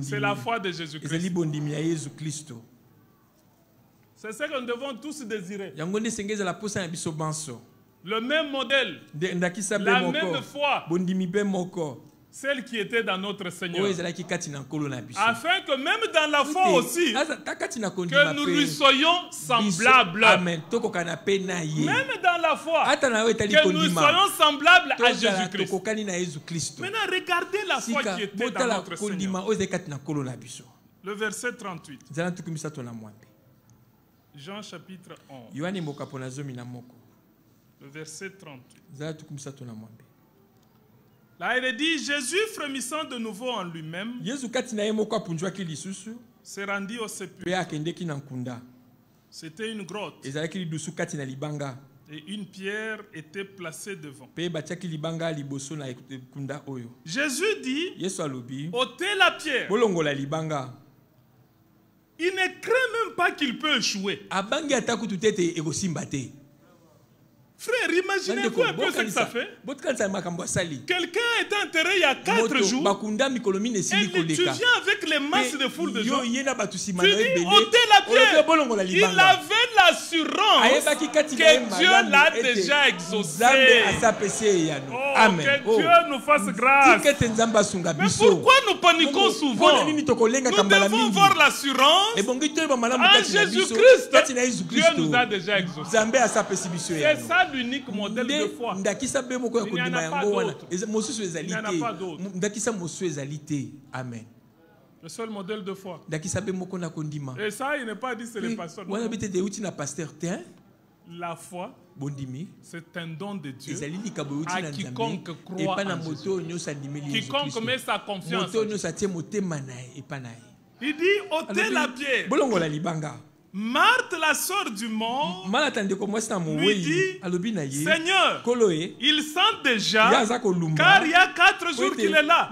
C'est la foi de Jésus-Christ. C'est ce que nous devons tous désirer. Le même modèle, la même foi, celle qui était dans notre Seigneur. Afin que même dans la foi aussi, que nous lui soyons semblables. Même dans la foi, que nous soyons semblables à Jésus-Christ. Maintenant, regardez la foi qui était dans notre Seigneur. Le verset 38. Jean chapitre 11. Le verset 38. Là, il est dit, Jésus, frémissant de nouveau en lui-même, s'est rendu au sépulcre. C'était une grotte. Et une pierre était placée devant. Jésus dit, ôtez la pierre. Il ne craint même pas qu'il peut échouer. Frère, imaginez-vous un peu ce que ça fait. Quelqu'un est enterré il y a 4 jours. Et tu viens avec les masses de foule de gens. Tu dis, ôtez la pierre. Il avait l'assurance que Dieu l'a déjà exaucé. Oh, que Dieu nous fasse grâce. Mais pourquoi nous paniquons souvent? Nous devons voir l'assurance en Jésus-Christ. Dieu nous a déjà exaucé. C'est ça l'unique modèle de foi. Il n'y en a pas d'autre. Amen. Le seul modèle de foi. Et ça, il n'est pas dit c'est les pasteurs. La foi, c'est un don de Dieu à quiconque croit en Jésus. Quiconque met sa confiance en Jésus. Il dit, ôtez la pierre. Marthe, la sœur du mort, lui dit, Seigneur, il sent déjà, car il y a 4 jours qu'il est là.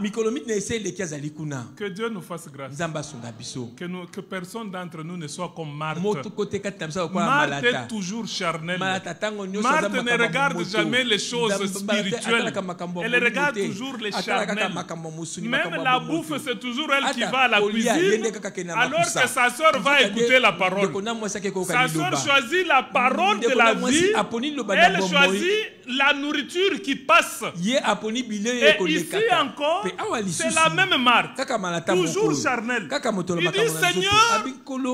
Que Dieu nous fasse grâce. Que personne d'entre nous ne soit comme Marthe. Marthe est toujours charnelle. Marthe ne regarde jamais les choses spirituelles. Elle regarde toujours les charnelles. Même la bouffe, c'est toujours elle qui va à la cuisine, alors que sa sœur va écouter la parole. Sa soeur choisit la parole de la vie. Elle choisit la nourriture qui passe. Et ici encore, c'est la même Marthe, toujours charnelle. Il dit, Seigneur,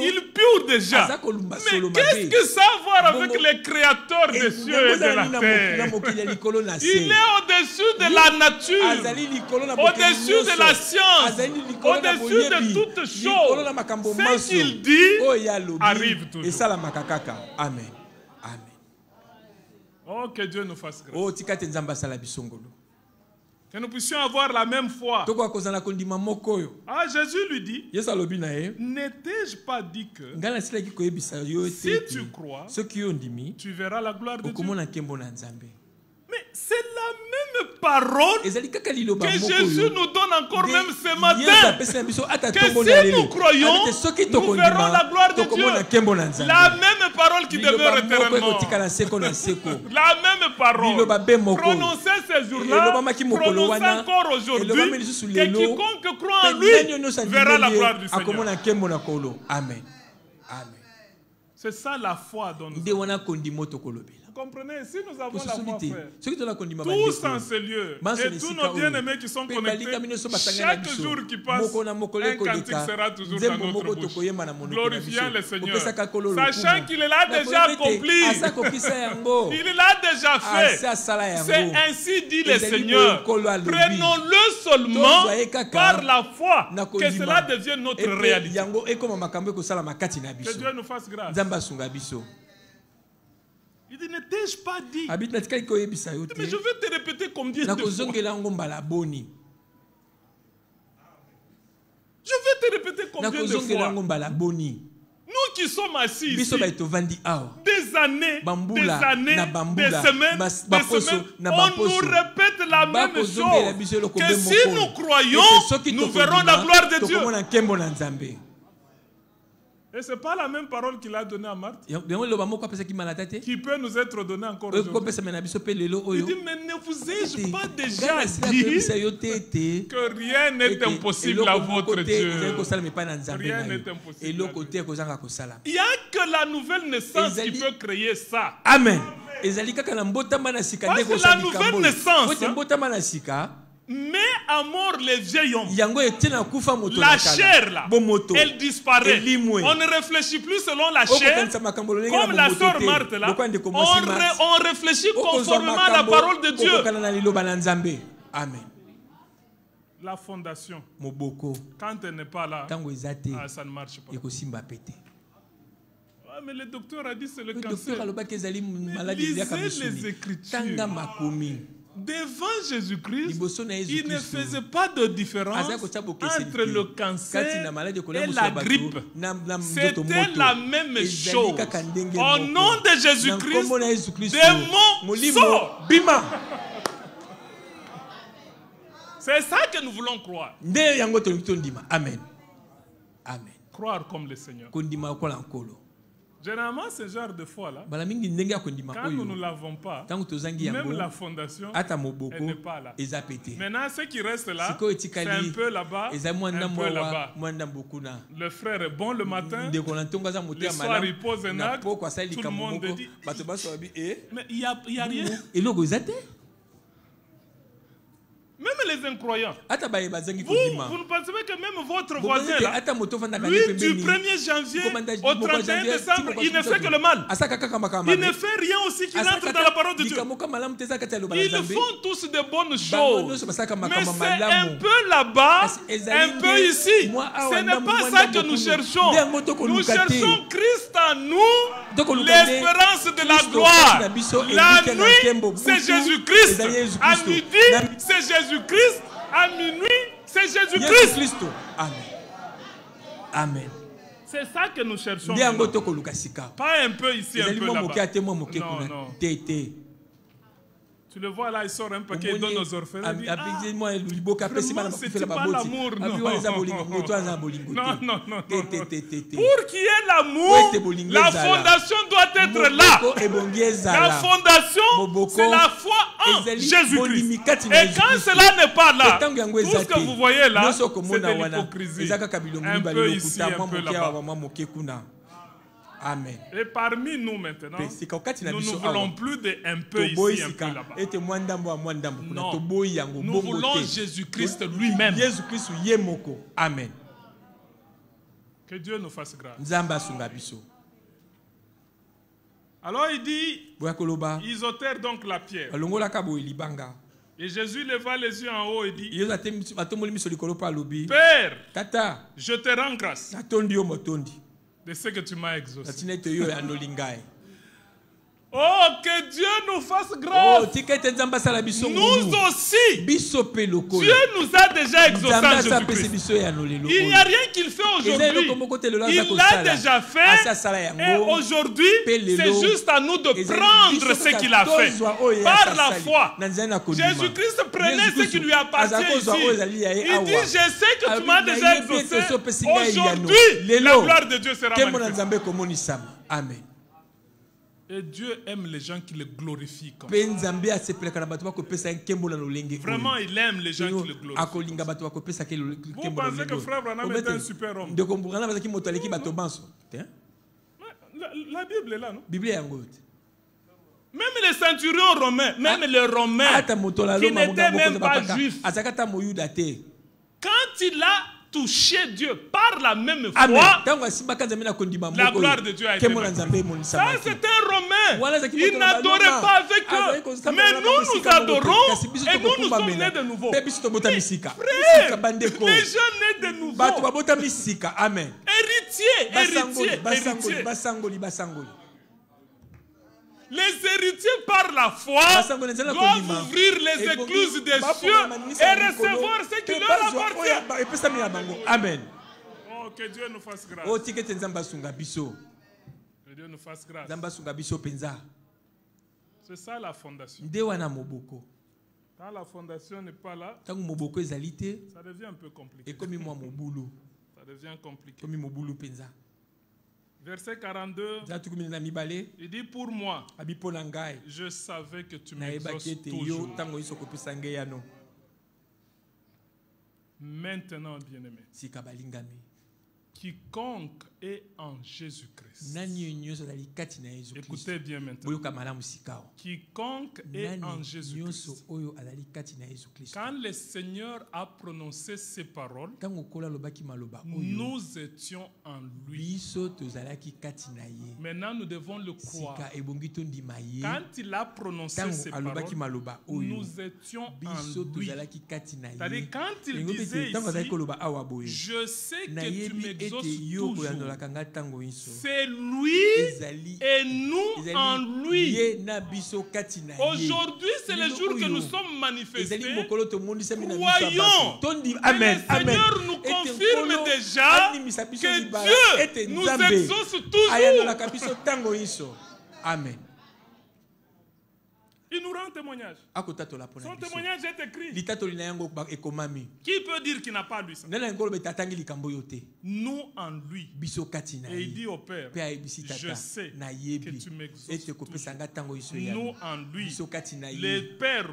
il pue déjà. Mais qu'est-ce que ça a à voir avec les créateurs des cieux et de la terre? Il est au-dessus de la nature, au-dessus de la science, au-dessus de toutes choses. Ce qu'il dit arrive toujours. Amen. Oh, que Dieu nous fasse grâce. Que nous puissions avoir la même foi. Ah, Jésus lui dit, n'étais-je pas dit que si tu crois, tu verras la gloire de Dieu? Mais c'est la même parole que Jésus nous donne encore même ce matin. Que si nous croyons, nous verrons la gloire de Dieu. La même parole qui demeure éternellement. La même parole. Prononcez ces jours-là, prononcez encore aujourd'hui, que quiconque croit en lui verra la gloire du Seigneur. Amen. C'est ça la foi dont nous avons. Vous comprenez, si nous avons la foi, frère, tous en ce lieu, et tous nos bien-aimés qui sont connectés, chaque jour qui passe, un cantique sera toujours dans notre bouche, glorifiant le Seigneur, sachant qu'il l'a déjà accompli, il l'a déjà fait. C'est ainsi dit le Seigneur. Prenons-le seulement par la foi, que cela devienne notre réalité. Que Dieu nous fasse grâce. Il dit, n'étais-je pas dit? Mais je vais te répéter combien de fois? Je vais te répéter combien de fois? Nous qui sommes assis ici, des années, des semaines, on nous répète la même chose. Que si nous croyons, nous verrons la gloire de Dieu. Et ce n'est pas la même parole qu'il a donnée à Marthe qui peut nous être donnée encore aujourd'hui. Il dit, mais ne vous ai-je pas déjà dit que rien n'est impossible à votre Dieu? Rien n'est impossible. Il n'y a que la nouvelle naissance qui peut créer ça. Amen. Parce que la nouvelle naissance met à mort les vieils hommes. La chair là, elle disparaît. On ne réfléchit plus selon la chair. Comme la sœur Marthe là, on réfléchit conformément à la parole de Dieu. Amen. La fondation, quand elle n'est pas là, ça ne marche pas. Mais le docteur a dit c'est le cancer. Mais lisez les Écritures. Devant Jésus-Christ, il ne faisait pas de différence entre le cancer et la grippe. C'était la même chose. Au nom de Jésus-Christ, démons sortent. C'est ça que nous voulons croire. Amen. Amen. Croire comme le Seigneur. Généralement, ce genre de foi-là, quand nous ne l'avons pas, même la fondation, elle n'est pas là. Maintenant, ce qui reste là, c'est un peu là-bas, un peu là-bas. Le frère est bon le matin, le soir il pose un acte, tout le monde dit, mais il n'y a rien. Même les incroyants. Vous ne pensez pas que même votre voisin, là, lui, du 1er janvier au 31 décembre, il ne fait que le mal. Il ne fait rien aussi qu'il entre dans la parole de Dieu. Ils font tous de bonnes choses. Mais c'est un peu là-bas, un peu ici. Ce n'est pas ça que nous cherchons. Nous cherchons Christ en nous, l'espérance de la gloire. La nuit, c'est Jésus-Christ. À midi, c'est Jésus-Christ. À minuit, c'est Jésus-Christ. Amen. Amen. C'est ça que nous cherchons. Pas un peu ici, un peu là-bas. Non, non. Tu le vois là, il sort un paquet, il donne aux orphelins. Vraiment, c'est pas l'amour. Non, non, non. Pour qu'il y ait l'amour, la fondation doit être là. La fondation, c'est la foi en Jésus-Christ. Et quand cela n'est pas là, tout ce que vous voyez là, c'est de l'hypocrisie. Un peu ici, un peu là-bas. Amen. Et parmi nous maintenant, nous ne voulons plus de un peu ici, un peu là-bas. Non, nous voulons Jésus-Christ lui-même. Amen. Que Dieu nous fasse grâce. Alors il dit, ils ôtèrent donc la pierre. Et Jésus leva les yeux en haut et dit, Père, je te rends grâce de ce que tu m'as exaucé. Oh, que Dieu nous fasse grâce. Nous aussi, Dieu nous a déjà exaucé en Jésus-Christ. Il n'y a rien qu'il fait aujourd'hui. Il l'a déjà fait. Et aujourd'hui, c'est juste à nous de prendre ce qu'il a fait. Par la foi. Jésus-Christ prenait ce qui lui appartient ici. Il dit, je sais que tu m'as déjà exaucé. Aujourd'hui, la gloire de Dieu sera manifestée. Amen. Et Dieu aime les gens qui le glorifient. Vraiment, il aime les gens qui le glorifient. Vous pensez que Frère Branham est un super homme? La Bible est là, non? Même les centurions romains, même les Romains qui n'étaient même pas juifs, quand il a touché Dieu par la même foi, la gloire de Dieu a été manifestée. Ça, c'est un Romain. Il n'adorait pas avec eux. Mais nous, nous adorons et nous, nous sommes nés de nouveau. Frère, les gens nés de nouveau. Amen. Héritiers. Les héritiers par la foi doivent ouvrir les écluses des cieux et recevoir ce qui leur appartient. Amen. Oh, que Dieu nous fasse grâce. Que Dieu nous fasse grâce. C'est ça la fondation. Quand la fondation n'est pas là, ça devient un peu compliqué. Ça devient compliqué. Verset 42. Il dit pour moi, je savais que tu m'exauces toujours. Maintenant, bien-aimé, quiconque est en Jésus-Christ. Écoutez bien maintenant. Quiconque est en Jésus-Christ. Quand le Seigneur a prononcé ces paroles, nous étions en lui. Maintenant, nous devons le croire. Quand il a prononcé ces paroles, nous étions en lui. C'est-à-dire, quand il disait ici, je sais que tu m'exauces toujours. C'est lui et nous en lui. Aujourd'hui, c'est le jour que nous sommes manifestés. Croyons que le Seigneur nous confirme déjà que Dieu nous exauce toujours. Amen. Il nous rend témoignage. Son témoignage est écrit. Qui peut dire qu'il n'a pas lu ça? Nous en lui. Et il dit au Père, je sais que tu m'exauces toujours. Nous en lui. Le Père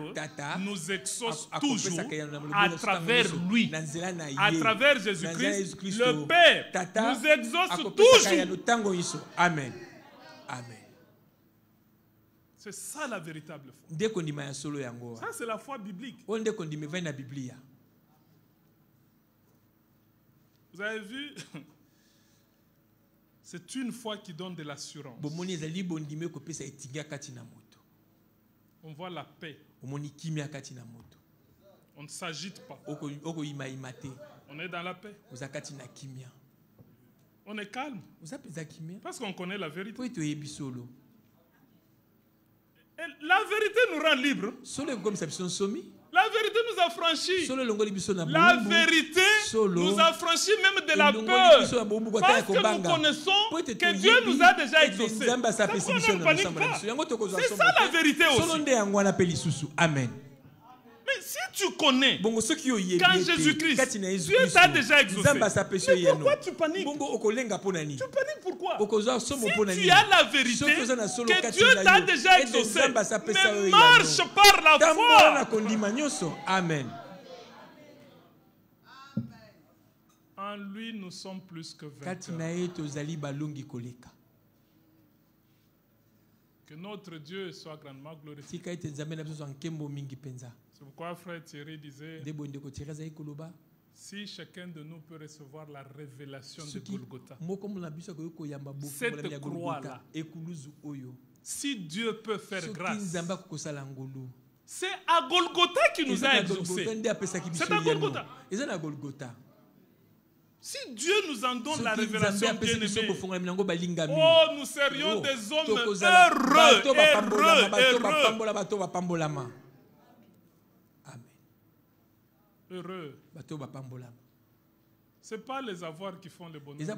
nous exauce toujours à travers lui. À travers Jésus-Christ, le Père nous exauce toujours. Amen. Amen. C'est ça la véritable foi. Ça, c'est la foi biblique. Vous avez vu, c'est une foi qui donne de l'assurance. On voit la paix. On ne s'agite pas. On est dans la paix. On est calme. Parce qu'on connaît la vérité. La vérité nous rend libres. La vérité nous a franchis. La vérité nous a franchis même de la peur. Parce que nous connaissons que Dieu nous a déjà exaucés. On ne panique pas. C'est ça la vérité aussi. Amen. Mais si tu connais qu'en Jésus-Christ, Dieu t'a déjà exaucé, mais pourquoi tu paniques? Tu paniques pourquoi? Si tu as la vérité que Dieu t'a déjà exaucé, mais marche par la foi. Amen. En lui, nous sommes plus que vainqueurs. Que notre Dieu soit grandement glorifié. C'est pourquoi frère Thierry disait, si chacun de nous peut recevoir la révélation de Golgotha, cette croix-là, si Dieu peut faire grâce, c'est à Golgotha qui nous a exaucés. C'est à Golgotha. Si Dieu nous en donne la révélation, bien-aimés, oh, nous serions des hommes heureux. Heureux. Ce n'est pas les avoirs qui font le bonheur.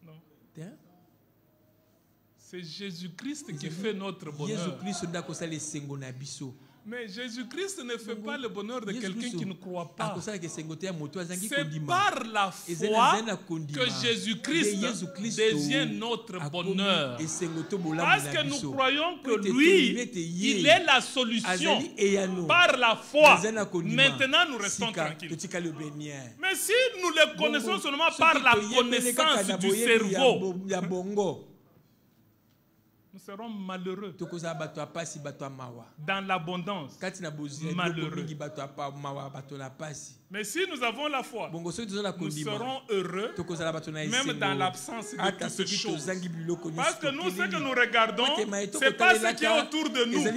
Non. C'est Jésus-Christ qui fait notre bonheur. Mais Jésus-Christ ne fait pas le bonheur de quelqu'un qui ne croit pas. C'est par la foi que Jésus-Christ devient notre bonheur. Parce que nous croyons que lui, il est la solution. Par la foi, maintenant nous restons tranquilles. Mais si nous le connaissons seulement par la connaissance du cerveau, nous serons malheureux. Dans l'abondance, malheureux. Mais si nous avons la foi, nous serons heureux, même dans l'absence de toutes ces choses. Parce que nous, ce que nous regardons, ce n'est pas ce qui est autour de nous. Ce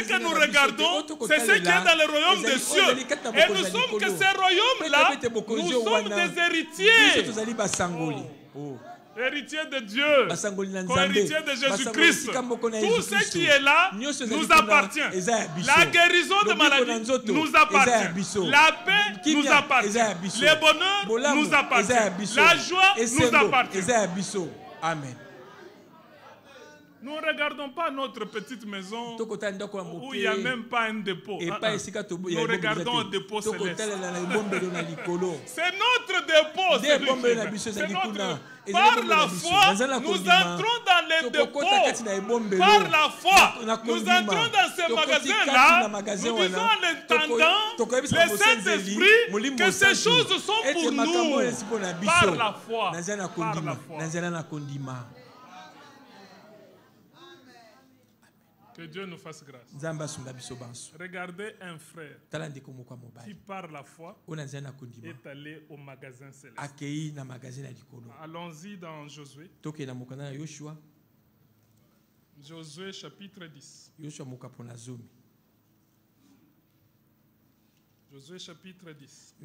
que nous regardons, c'est ce qui est dans le royaume des cieux. Et nous sommes que ces royaumes-là, nous sommes des héritiers. Héritier de Dieu, co-héritier de Jésus-Christ. Tout ce qui est là nous appartient. La guérison de maladie nous appartient. La paix nous appartient. Le bonheur nous appartient. La joie nous appartient. Amen. Nous ne regardons pas notre petite maison où il n'y a même pas un dépôt. Nous regardons un dépôt céleste. C'est notre dépôt. C'est notre... Par la foi, nous entrons dans les dépôts. Par la foi, nous entrons dans ces magasins-là. Nous disons en l'entendant, le Saint-Esprit, que ces choses sont pour nous. Par la foi. Par la foi. Que Dieu nous fasse grâce. Regardez un frère qui, par la foi, est allé au magasin céleste. Allons-y dans Josué. Josué chapitre 10. Josué chapitre 10.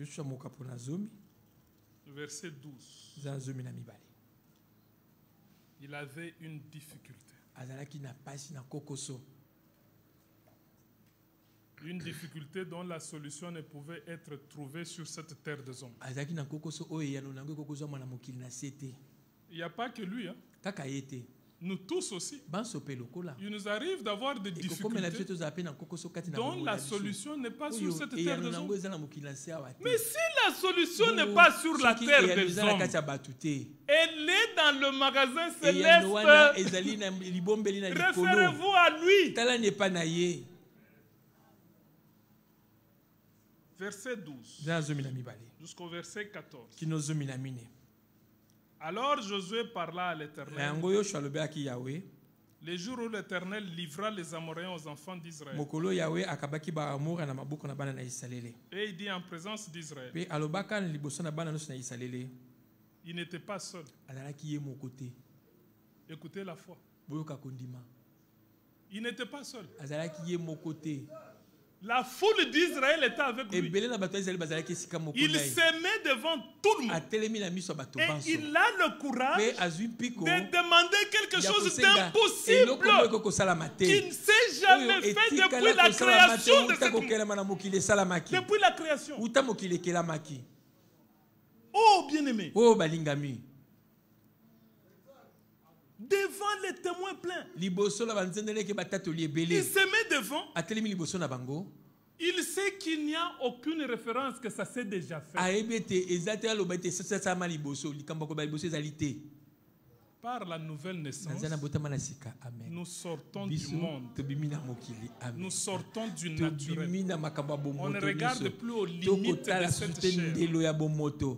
Verset 12. Il avait une difficulté. Une difficulté dont la solution ne pouvait être trouvée sur cette terre des hommes. Il n'y a pas que lui. Nous tous aussi. Il nous arrive d'avoir des difficultés dont la solution n'est pas sur cette terre des hommes. Mais si la solution n'est pas sur la terre des hommes, elle est dans le magasin céleste. Référez-vous à lui. Verset 12 jusqu'au verset 14. Alors Josué parla à l'Éternel. Les jours où l'Éternel livra les Amoréens aux enfants d'Israël. Et il dit en présence d'Israël. Il n'était pas seul. Écoutez la foi. Il n'était pas seul. La foule d'Israël était avec lui. Il se met devant tout le monde. Et il a le courage de demander quelque chose d'impossible qu'il ne s'est jamais fait depuis la création de cette monde. Depuis la création. Oh bien-aimé. Devant les témoins pleins. Il se met devant. Il sait qu'il n'y a aucune référence que ça s'est déjà fait. Par la nouvelle naissance, nous sortons du monde. Nous sortons du naturel. On ne regarde plus aux limites de cette chair.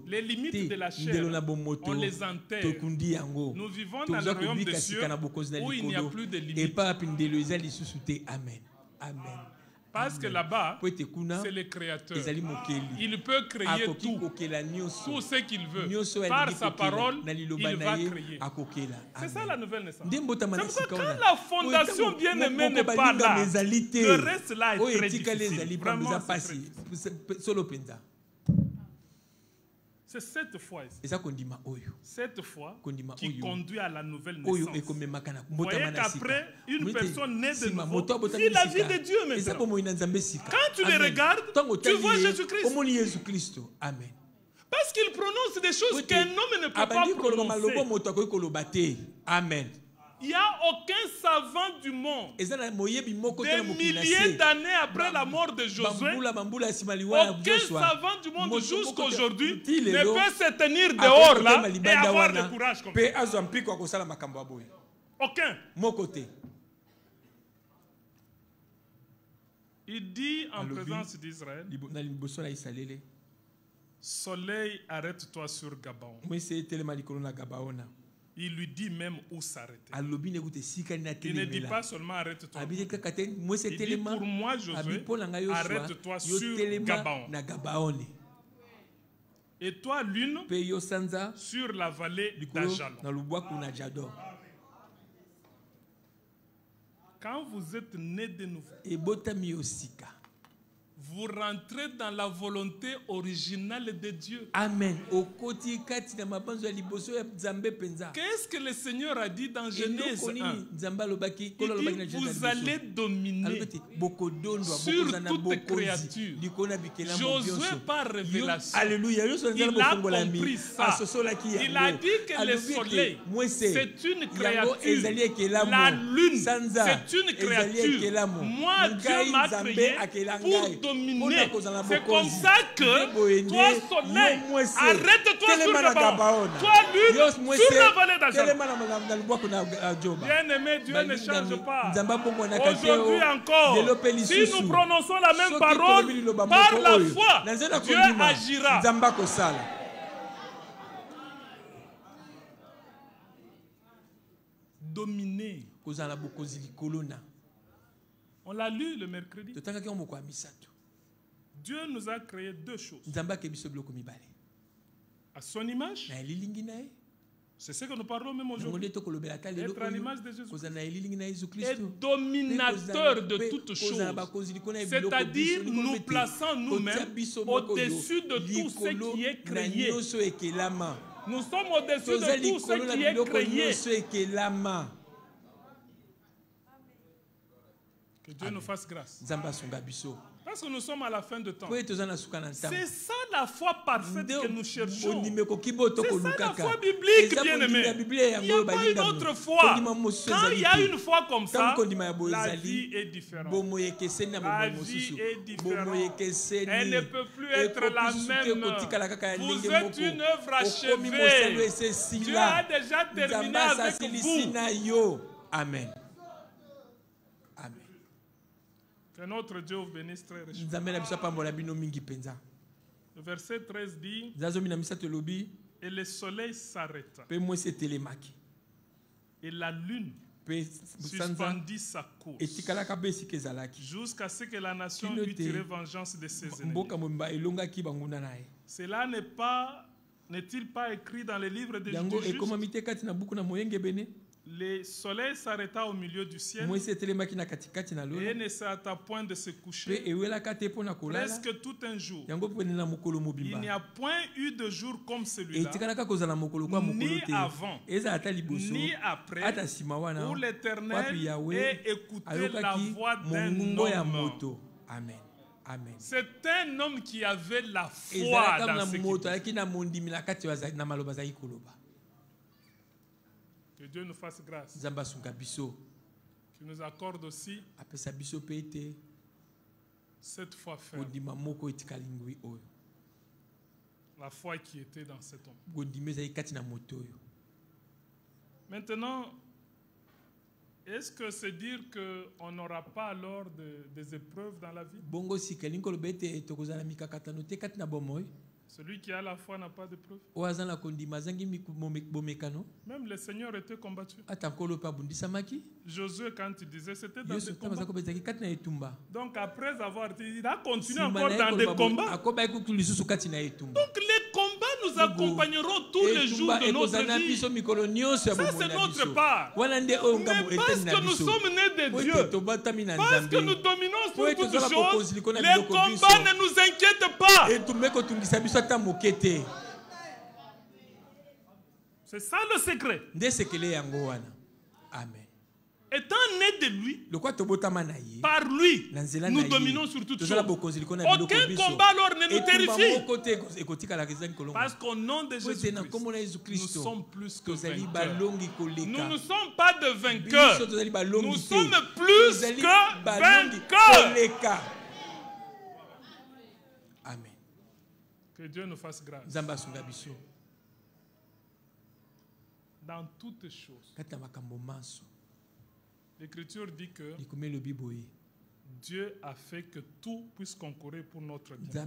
Les limites de la chair, on les enterre. Nous vivons dans le royaume des cieux où il n'y a plus de limites. Amen. Parce que là-bas, c'est le Créateur. Il peut créer tout ce qu'il veut. Par sa parole, il va créer. C'est ça la nouvelle naissance. C'est pourquoi quand la fondation bien-aimée n'est pas là, le reste là est très difficile. Vraiment, c'est cette foi qui conduit à la nouvelle naissance. Vous voyez qu'après, une personne née de nouveau vit la vie de Dieu maintenant. Quand tu les regardes, tu vois Jésus-Christ. Amen. Parce qu'il prononce des choses qu'un homme ne peut pas prononcer. Amen. Il n'y a aucun savant du monde, des milliers d'années après la mort de Josué, aucun savant du monde jusqu'à aujourd'hui ne peut se tenir dehors là et avoir le courage comme ça. Aucun. Il dit en présence d'Israël, Soleil, arrête-toi sur Gabaon. Il lui dit même où s'arrêter. Il ne dit pas seulement arrête-toi. Il dit pour moi, Josué, arrête-toi sur Gabaon. Et toi, lune, sur la vallée d'Ajalon. Quand vous êtes né de nouveau, vous rentrez dans la volonté originale de Dieu. Amen. Qu'est-ce que le Seigneur a dit dans Genèse 1? Il dit, vous allez dominer sur toute créature. Josué par révélation, il a compris ça. Il a dit que le soleil, c'est une créature. La lune, c'est une créature. Moi, Dieu m'a créé pour dominer. C'est comme ça que toi, soleil, arrête-toi sur le ballon. Toi, lune, sur la vallée d'Azor. Bien-aimé, Dieu ne change pas. Aujourd'hui encore, si nous prononçons la même parole, par la foi, Dieu agira. Dominer. On l'a lu le mercredi. Dieu nous a créé deux choses. À son image, c'est ce que nous parlons même aujourd'hui. Être à l'image de Jésus-Christ. Et dominateur de toutes choses. C'est-à-dire nous plaçant nous-mêmes au-dessus de tout ce qui est créé. Nous sommes au-dessus de tout ce qui est créé. Que Dieu nous fasse grâce. Parce que nous sommes à la fin de temps. C'est ça la foi parfaite que nous cherchons. C'est ça la foi biblique, bien-aimé. Il n'y a pas une autre foi. Quand il y a une foi comme ça, la vie est différente. La vie est différente. Elle ne peut plus être la même. Vous êtes une œuvre achevée. Dieu a déjà terminé avec vous. Amen. Que notre Dieu vous bénisse très richement. Le verset 13 dit, et le soleil s'arrêta. Et la lune suspendit sa course. Jusqu'à ce que la nation eût tiré vengeance de ses ennemis. Cela n'est-il pas écrit dans les livres des justes? Le soleil s'arrêta au milieu du ciel et ne s'arrêta point de se coucher presque tout un jour. Il n'y a point eu de jour comme celui-là, ni avant, ni après, où l'Éternel ait écouté la voix d'un homme. Amen. Amen. C'est un homme qui avait la foi dans ce qu'il dit. Que Dieu nous fasse grâce. Qu'il nous accorde aussi cette foi ferme. La foi qui était dans cet homme. Maintenant, est-ce que c'est dire qu'on n'aura pas alors des épreuves dans la vie? Celui qui a la foi n'a pas de preuve. Même le Seigneur était combattu. Josué, quand il disait, c'était dans des combats. Donc après avoir dit, il a continué encore dans des combats. Donc les combats nous accompagneront tous les jours de notre vie. Ça c'est notre part. Mais parce que nous sommes nés de Dieu, parce que nous dominons sur toutes choses, les combats ne nous inquiètent pas. C'est ça le secret. Amen. Étant né de lui, par lui, nous dominons sur toutes choses. Aucun combat alors ne nous terrifie. Parce qu'au nom de Jésus-Christ, nous sommes plus que vainqueurs. Nous ne sommes pas de vainqueurs. Nous sommes plus que vainqueurs. Amen. Que Dieu nous fasse grâce. Dans toutes choses. L'Écriture dit que Dieu a fait que tout puisse concourir pour notre bien.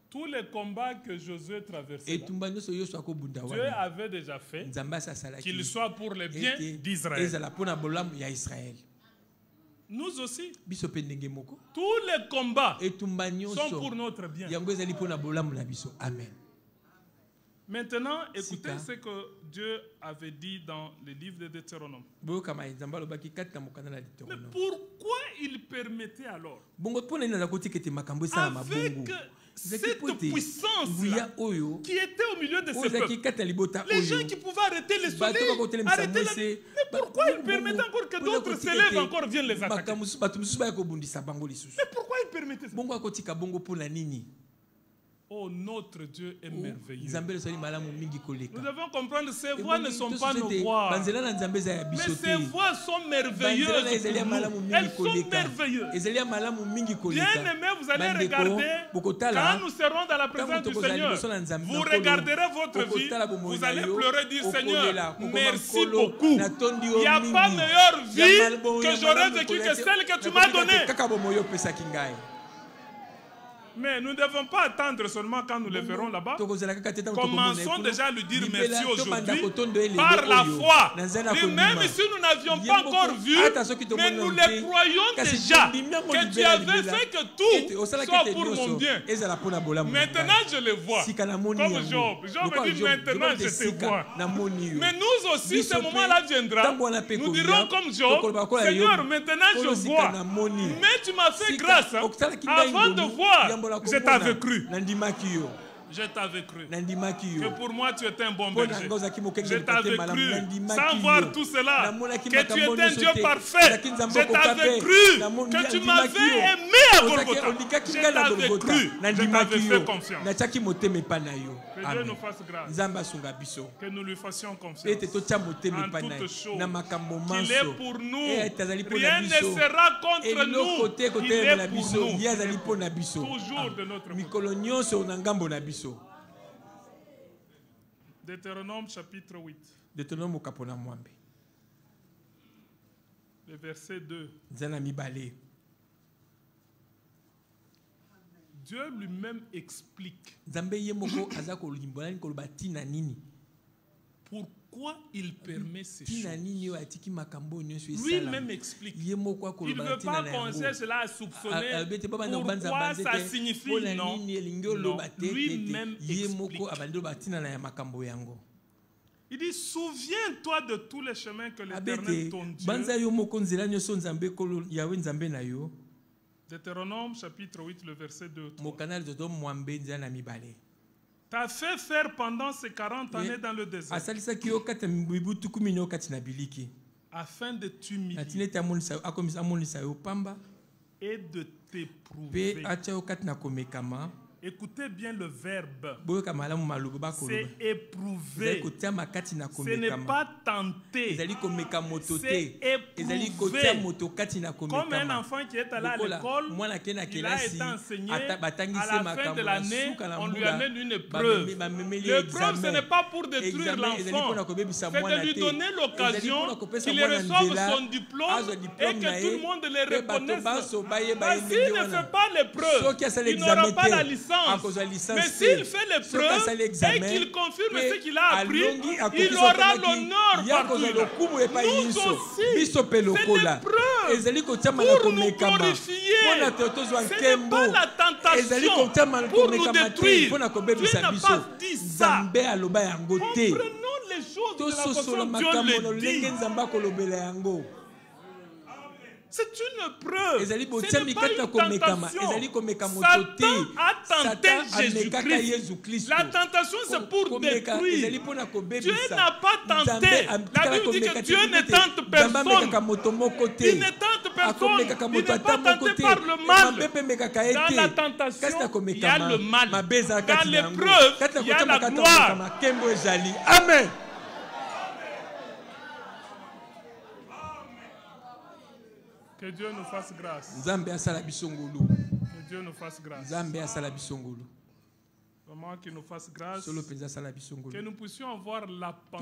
Tous les combats que Josué traversait, Dieu avait déjà fait qu'il soit pour le bien d'Israël. Nous aussi, tous les combats sont pour notre bien. Amen. Maintenant, écoutez ce que Dieu avait dit dans le livre de Deutéronome. Mais pourquoi il permettait alors, avec cette puissance-là qui était au milieu de ces peuples, les gens qui pouvaient arrêter le soleil, arrêter la... Mais pourquoi il permettait encore que d'autres s'élèvent encore viennent les attaquer? Mais pourquoi il permettait ça? Oh, notre Dieu est merveilleux. Nous devons comprendre que ces voix ne sont pas nos voix. Mais ces voix sont merveilleuses pour nous. Elles sont merveilleuses. Bien aimés, vous allez regarder, quand nous serons dans la présence du Seigneur, vous regarderez votre vie, vous allez pleurer, dire Seigneur, merci beaucoup. Il n'y a pas meilleure vie que j'aurais vécue que celle que tu m'as donnée. Mais nous ne devons pas attendre seulement quand nous le verrons là-bas. Commençons déjà à lui dire merci aujourd'hui par la foi. Et même si nous n'avions pas encore vu, mais nous le croyons déjà que tu avais fait que tout soit pour mon bien. Maintenant je le vois. Comme Job. Job dit maintenant je te vois. Mais nous aussi, ce moment-là viendra. Nous dirons comme Job, Seigneur, maintenant je vois. Mais tu m'as fait grâce avant de voir. Je t'avais cru. Je t'avais cru. Que pour moi tu étais un bon berger. Je t'avais cru. Sans voir tout cela. Que tu étais un Dieu parfait. Je t'avais cru. Que tu m'avais aimé à Golgotha. Je t'avais cru. Je t'avais fait confiance. Que Dieu nous fasse grâce. Que nous lui fassions confiance. En toutes choses. Qu'il est pour nous. Rien ne sera contre nous. Il est pour nous. Toujours de notre côté. Deutéronome chapitre 8. Le verset 2. Dieu lui-même explique pourquoi il permet ces choses. Lui-même explique. Il ne veut pas penser cela à soupçonner pourquoi ça signifie. Non. Lui-même explique. Il dit, souviens-toi de tous les chemins que l'Éternel ton Dieu. Deutéronome chapitre 8, le verset 2. T'as fait faire pendant ces 40 années dans le désert afin de t'humilier et de t'éprouver. Écoutez bien le verbe. C'est éprouver. Ce n'est pas tenter. C'est éprouver. Comme un enfant qui est allé à l'école, il a été enseigné. À la fin de l'année, on lui amène une épreuve. L'épreuve, ce n'est pas pour détruire l'enfant. C'est de lui donner l'occasion qu'il reçoive son diplôme et que tout le monde le reconnaisse. S'il ne fait pas l'épreuve, il n'aura pas la licence. Mais s'il fait l'épreuve et qu'il confirme ce qu'il a appris, il aura l'honneur partout. Nous aussi, c'est l'épreuve pour nous glorifier. Ce n'est pas la tentation pour nous détruire. Dieu n'a pas dit ça. Comprenons les choses de la façon dont Dieu le dit. C'est une preuve. Ce n'est pas une tentation. Satan a tenté Jésus-Christ. La tentation, c'est pour détruire. Dieu n'a pas tenté. La Bible dit que Dieu ne tente personne. Il ne tente personne. Il n'est pas tenté par le mal. Dans la tentation, il y a le mal. Dans l'épreuve, il y a la gloire. Amen. Que Dieu nous fasse grâce. Que Dieu nous fasse grâce. Vraiment qu'il nous fasse grâce. Que nous puissions avoir la pensée.